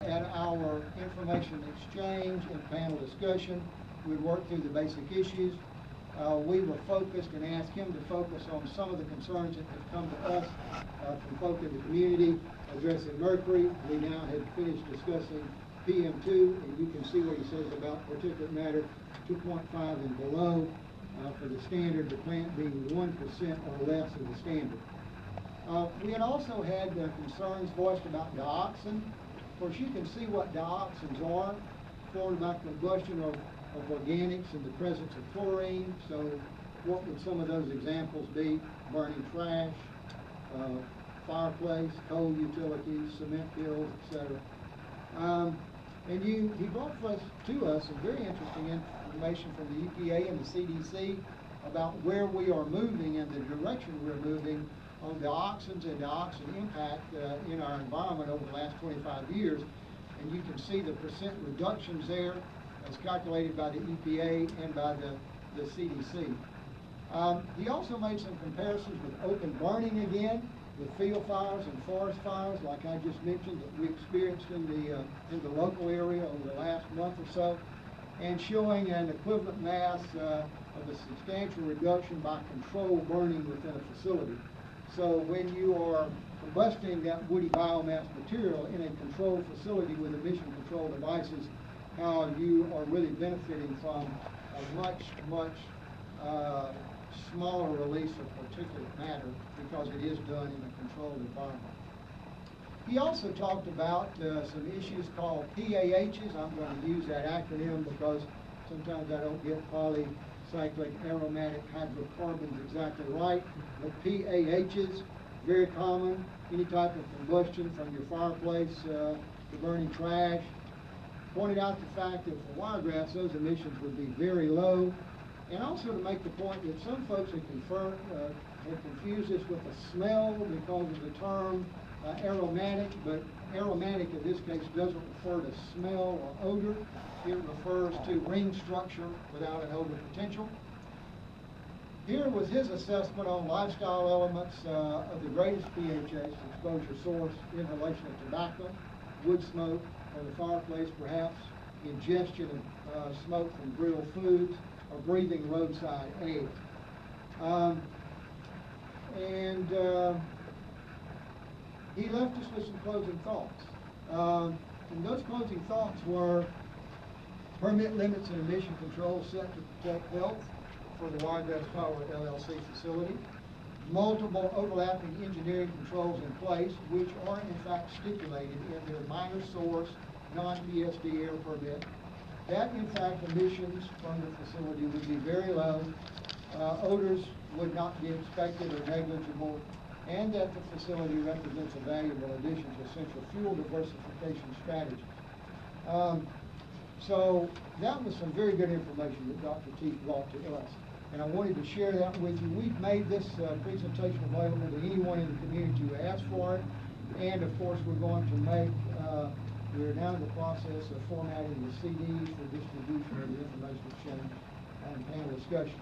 At our information exchange and panel discussion, we worked through the basic issues. We were focused and asked him to focus on some of the concerns that have come to us from folk in the community addressing mercury. We now have finished discussing PM2, and you can see what he says about particulate matter 2.5 and below for the standard, the plant being 1% or less of the standard. We had also had concerns voiced about dioxin. Of course, you can see what dioxins are, formed by combustion of organics in the presence of chlorine. So what would some of those examples be? Burning trash, fireplace, coal utilities, cement fields, etc. And he brought to us some very interesting information from the EPA and the CDC about where we are moving and the direction we're moving on dioxins and dioxin impact in our environment over the last 25 years. And you can see the percent reductions there as calculated by the EPA and by the CDC. He also made some comparisons with open burning again, with field fires and forest fires, like I just mentioned, that we experienced in the local area over the last month or so, and showing an equivalent mass of a substantial reduction by controlled burning within a facility. So when you are combusting that woody biomass material in a controlled facility with emission control devices, how you are really benefiting from a much smaller release of particulate matter because it is done in a controlled environment. He also talked about some issues called PAHs. I'm going to use that acronym because sometimes I don't get polycyclic aromatic hydrocarbons exactly right. But PAHs, very common, any type of combustion from your fireplace to burning trash. Pointed out the fact that for wiregrass, those emissions would be very low. And also to make the point that some folks have confused this with a smell because of the term aromatic, but aromatic in this case doesn't refer to smell or odor. It refers to ring structure without an odor potential. Here was his assessment on lifestyle elements of the greatest PAHs exposure source: inhalation of tobacco, wood smoke from the fireplace perhaps, ingestion of smoke from grilled foods, or breathing roadside air. He left us with some closing thoughts. And those closing thoughts were: permit limits and emission controls set to protect health for the Wiregrass Power LLC facility. Multiple overlapping engineering controls in place, which are in fact stipulated in their minor source non-PSD air permit. That in fact emissions from the facility would be very low, odors would not be expected or negligible, and that the facility represents a valuable addition to essential fuel diversification strategies. So that was some very good information that Dr. Teaf brought to us, and I wanted to share that with you. We've made this presentation available to anyone in the community who asks for it, and of course we're going to make, we're now in the process of formatting the CDs for distribution of the information exchange and panel discussion.